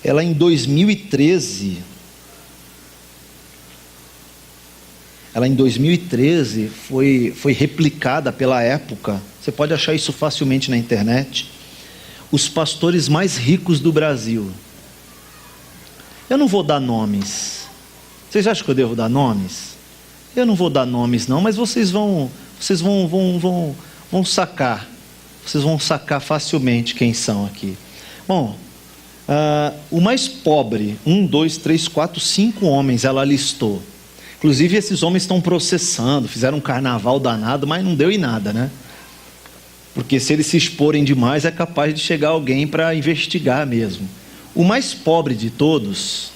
Ela em 2013 foi replicada pela Época. Você pode achar isso facilmente na internet. Os pastores mais ricos do Brasil. Eu não vou dar nomes. Vocês acham que eu devo dar nomes? Eu não vou dar nomes não, mas vocês vão sacar. Vocês vão sacar facilmente quem são aqui. Bom, o mais pobre, 1, 2, 3, 4, 5 homens ela listou. Inclusive esses homens estão processando, fizeram um carnaval danado, mas não deu em nada, né? Porque se eles se exporem demais, é capaz de chegar alguém para investigar mesmo. O mais pobre de todos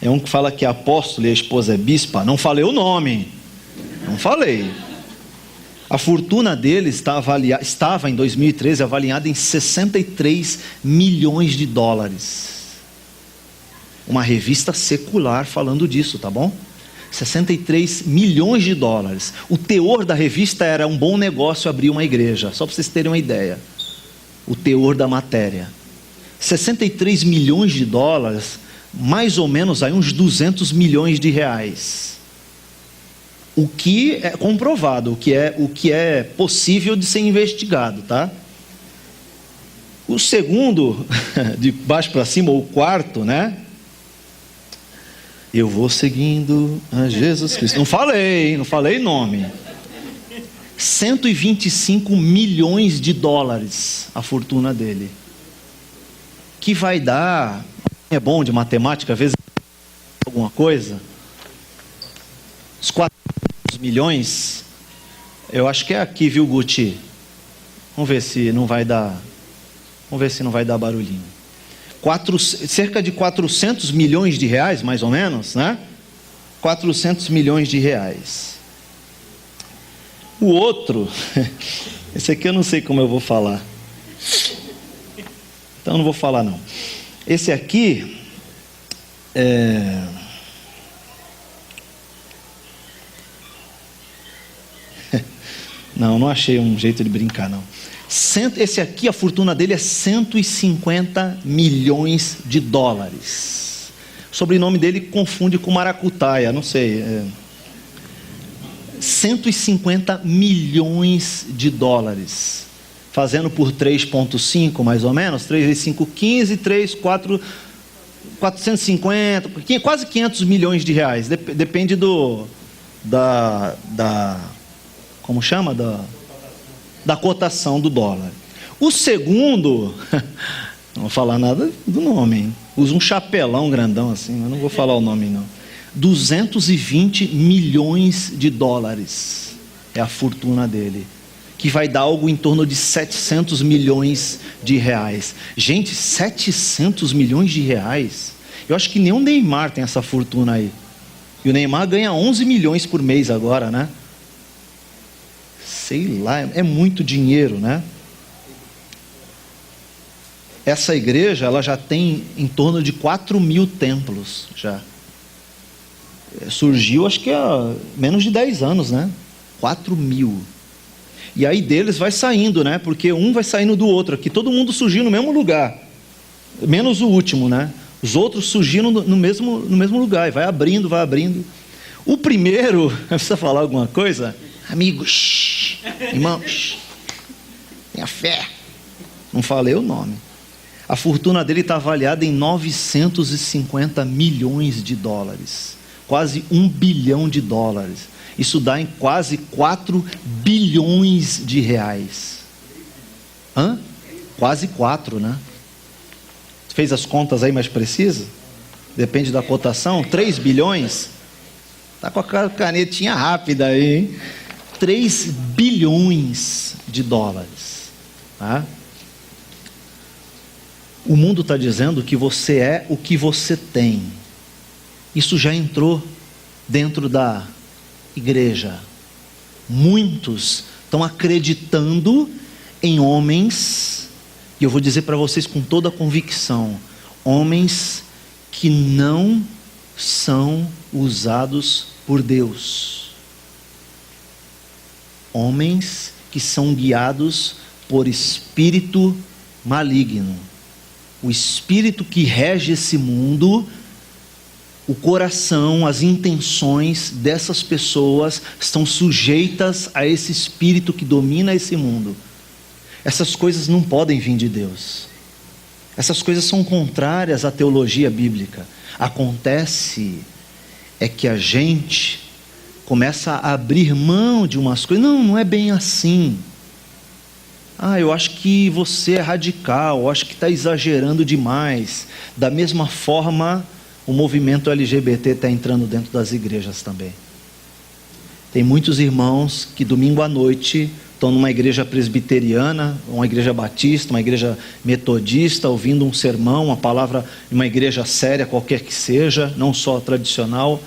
é um que fala que é apóstolo e a esposa é bispa. Não falei o nome, não falei. A fortuna dele estava em 2013 avaliada em 63 milhões de dólares. Uma revista secular falando disso, tá bom? 63 milhões de dólares. O teor da revista era um bom negócio abrir uma igreja, só para vocês terem uma ideia. O teor da matéria. 63 milhões de dólares, mais ou menos aí uns 200 milhões de reais. O que é comprovado, o que é possível de ser investigado, tá? O segundo, de baixo para cima, ou o quarto, né? Eu vou seguindo a Jesus Cristo. Não falei nome. 125 milhões de dólares a fortuna dele. Que vai dar, é bom de matemática, às vezes alguma coisa. Os 400 milhões, eu acho que é aqui, viu, Guti? Vamos ver se não vai dar barulhinho. Cerca de 400 milhões de reais, mais ou menos, né? 400 milhões de reais. O outro, esse aqui eu não sei como eu vou falar. Então eu não vou falar não. Esse aqui não achei um jeito de brincar não. Esse aqui, a fortuna dele é 150 milhões de dólares. O sobrenome dele confunde com maracutaia, não sei. 150 milhões de dólares. Fazendo por 3,5 mais ou menos. 3 vezes 5, 15, 3, 4, 450, quase 500 milhões de reais. Depende como chama? Da cotação do dólar. O segundo, não vou falar nada do nome, hein? Usa um chapelão grandão assim, mas não vou falar o nome não. 220 milhões de dólares é a fortuna dele, que vai dar algo em torno de 700 milhões de reais. Gente, 700 milhões de reais? Eu acho que nem o Neymar tem essa fortuna aí. E o Neymar ganha 11 milhões por mês agora, né? Sei lá, é muito dinheiro, né? Essa igreja, ela já tem em torno de 4.000 templos, já. Surgiu, acho que há menos de 10 anos, né? 4.000. E aí deles vai saindo, né? Porque um vai saindo do outro. Aqui todo mundo surgiu no mesmo lugar. Menos o último, né? Os outros surgiram no mesmo lugar. E vai abrindo, vai abrindo. O primeiro, precisa falar alguma coisa? Amigos, irmãos, tenha fé. Não falei o nome. A fortuna dele está avaliada em 950 milhões de dólares. Quase 1 bilhão de dólares. Isso dá em quase 4 bilhões de reais. Hã? Quase 4, né? Fez as contas aí mais precisas? Depende da cotação. 3 bilhões? Está com a canetinha rápida aí, hein? 3 bilhões de dólares. Tá? O mundo está dizendo que você é o que você tem. Isso já entrou dentro da igreja. Muitos estão acreditando em homens, e eu vou dizer para vocês com toda a convicção, homens que não são usados por Deus. Homens que são guiados por espírito maligno. O espírito que rege esse mundo, o coração, as intenções dessas pessoas estão sujeitas a esse espírito que domina esse mundo. Essas coisas não podem vir de Deus. Essas coisas são contrárias à teologia bíblica. Acontece é que a gente começa a abrir mão de umas coisas. Não é bem assim. Eu acho que você é radical, eu acho que está exagerando demais. Da mesma forma, o movimento LGBT está entrando dentro das igrejas também. Tem muitos irmãos que domingo à noite estão numa igreja presbiteriana, uma igreja batista, uma igreja metodista, ouvindo um sermão, uma palavra de uma igreja séria, qualquer que seja, não só tradicional,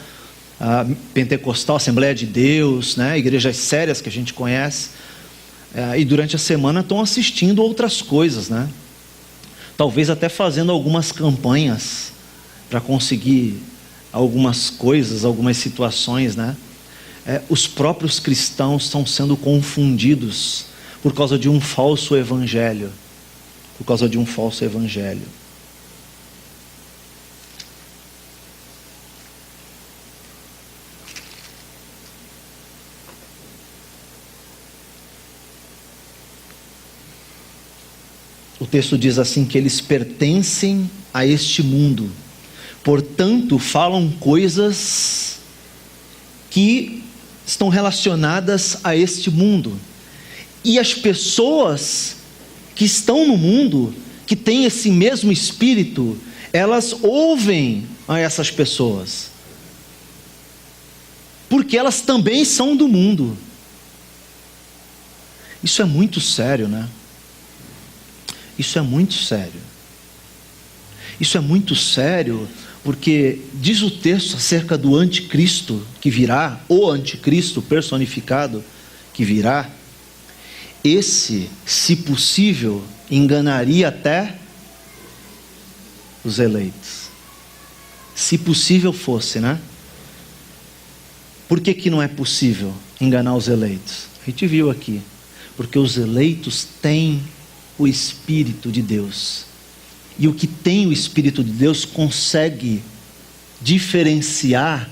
pentecostal, Assembleia de Deus, né? Igrejas sérias que a gente conhece. E durante a semana estão assistindo outras coisas, né? Talvez até fazendo algumas campanhas para conseguir algumas coisas, algumas situações, né? Os próprios cristãos estão sendo confundidos por causa de um falso evangelho. Por causa de um falso evangelho. O texto diz assim que eles pertencem a este mundo, portanto falam coisas que estão relacionadas a este mundo. E as pessoas que estão no mundo, que têm esse mesmo espírito, elas ouvem a essas pessoas, porque elas também são do mundo. Isso é muito sério, né? Isso é muito sério. Isso é muito sério porque diz o texto acerca do anticristo que virá, o anticristo personificado que virá. Esse, se possível, enganaria até os eleitos. Se possível fosse, né? Por que não é possível enganar os eleitos? A gente viu aqui. Porque os eleitos têm o Espírito de Deus. E o que tem o Espírito de Deus consegue diferenciar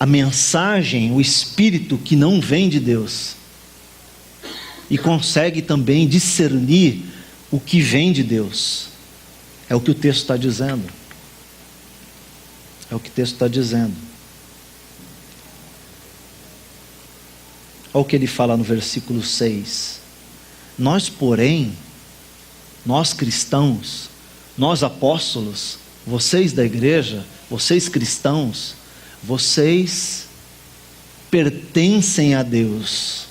a mensagem, o Espírito que não vem de Deus. E consegue também discernir o que vem de Deus. É o que o texto está dizendo. É o que o texto está dizendo. Olha o que ele fala no versículo 6. Nós, porém, nós cristãos, nós apóstolos, vocês da igreja, vocês cristãos, vocês pertencem a Deus.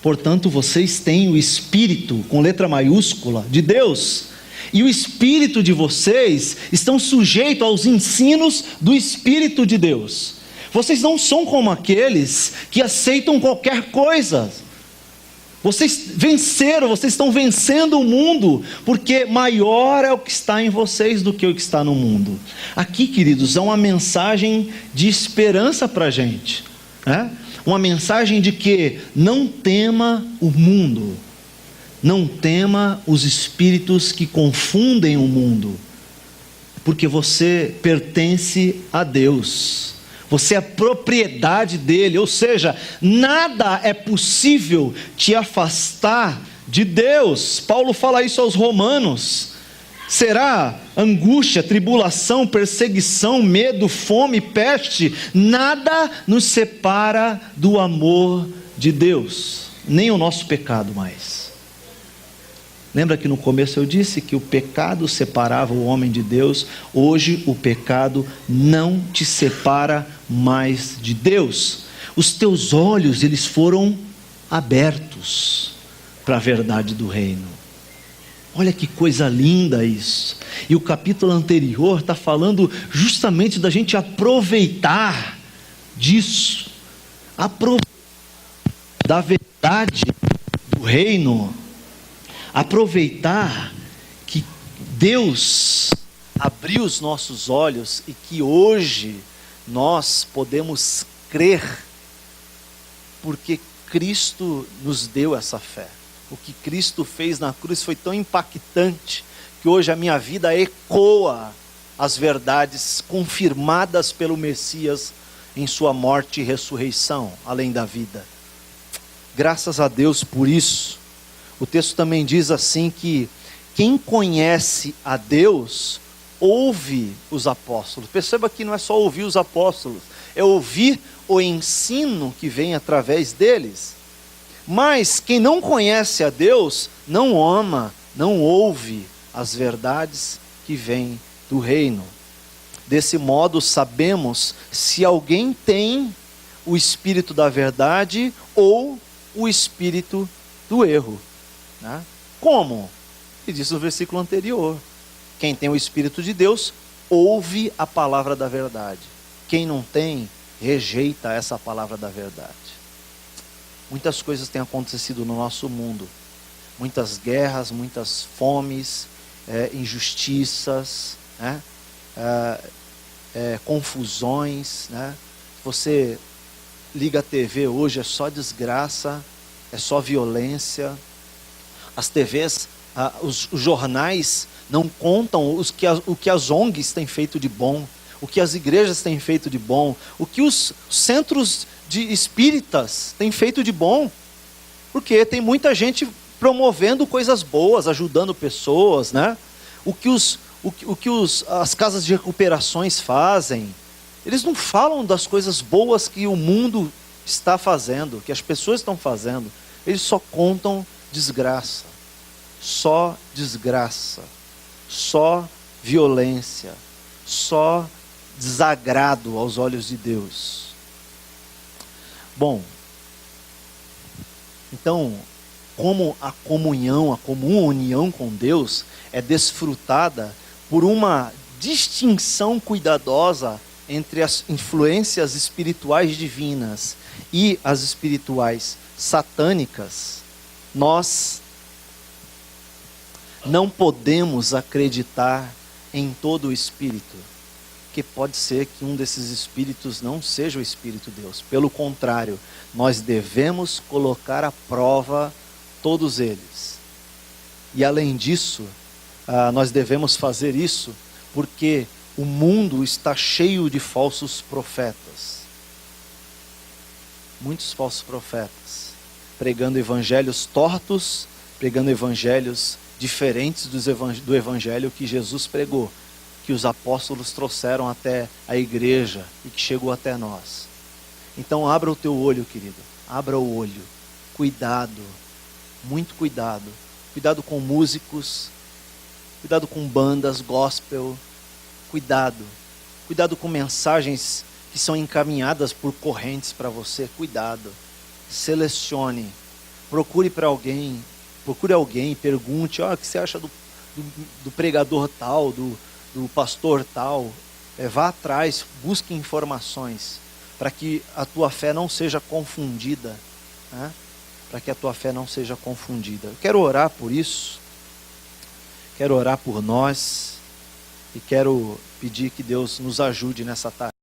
Portanto, vocês têm o Espírito, com letra maiúscula, de Deus. E o espírito de vocês estão sujeitos aos ensinos do Espírito de Deus. Vocês não são como aqueles que aceitam qualquer coisa. Vocês venceram, vocês estão vencendo o mundo, porque maior é o que está em vocês do que o que está no mundo. Aqui, queridos, é uma mensagem de esperança para a gente, né? Uma mensagem de que não tema o mundo, não tema os espíritos que confundem o mundo, porque você pertence a Deus, você é propriedade dele, ou seja, nada é possível te afastar de Deus. Paulo fala isso aos Romanos. Será angústia, tribulação, perseguição, medo, fome, peste, nada nos separa do amor de Deus, nem o nosso pecado mais. Lembra que no começo eu disse que o pecado separava o homem de Deus? Hoje o pecado não te separa mais de Deus. Os teus olhos, eles foram abertos para a verdade do reino. Olha que coisa linda isso. E o capítulo anterior está falando justamente da gente aproveitar disso, aproveitar da verdade do reino, aproveitar que Deus abriu os nossos olhos e que hoje nós podemos crer, porque Cristo nos deu essa fé. O que Cristo fez na cruz foi tão impactante, que hoje a minha vida ecoa as verdades confirmadas pelo Messias em sua morte e ressurreição, além da vida. Graças a Deus por isso. O texto também diz assim que quem conhece a Deus, ouve os apóstolos. Perceba que não é só ouvir os apóstolos, é ouvir o ensino que vem através deles. Mas quem não conhece a Deus, não ama, não ouve as verdades que vêm do reino. Desse modo sabemos se alguém tem o espírito da verdade ou o espírito do erro, né? Como? Ele diz no versículo anterior: quem tem o espírito de Deus, ouve a palavra da verdade. Quem não tem, rejeita essa palavra da verdade. Muitas coisas têm acontecido no nosso mundo, muitas guerras, muitas fomes, injustiças, né? Confusões, né? Você liga a TV hoje, é só desgraça, é só violência. As TVs, os jornais não contam o que as ONGs têm feito de bom, o que as igrejas têm feito de bom, o que os centros de espíritas têm feito de bom, porque tem muita gente promovendo coisas boas, ajudando pessoas, né? O que as casas de recuperações fazem, eles não falam das coisas boas que o mundo está fazendo, que as pessoas estão fazendo, eles só contam desgraça, só violência, só desagrado aos olhos de Deus. Bom, então, como a comunhão, a comum união com Deus é desfrutada por uma distinção cuidadosa entre as influências espirituais divinas e as espirituais satânicas, nós não podemos acreditar em todo o espírito, que pode ser que um desses espíritos não seja o Espírito de Deus. Pelo contrário, nós devemos colocar à prova todos eles. E além disso, nós devemos fazer isso porque o mundo está cheio de falsos profetas. Muitos falsos profetas, pregando evangelhos tortos, pregando evangelhos diferentes do evangelho que Jesus pregou, que os apóstolos trouxeram até a igreja e que chegou até nós. Então abra o teu olho, querido, abra o olho, cuidado, muito cuidado, cuidado com músicos, cuidado com bandas gospel, cuidado com mensagens que são encaminhadas por correntes para você, cuidado, selecione, procure alguém, pergunte, o que você acha do pregador tal, do pastor tal. Vá atrás, busque informações, para que a tua fé não seja confundida, né? Para que a tua fé não seja confundida. Eu quero orar por isso, quero orar por nós, e quero pedir que Deus nos ajude nessa tarefa.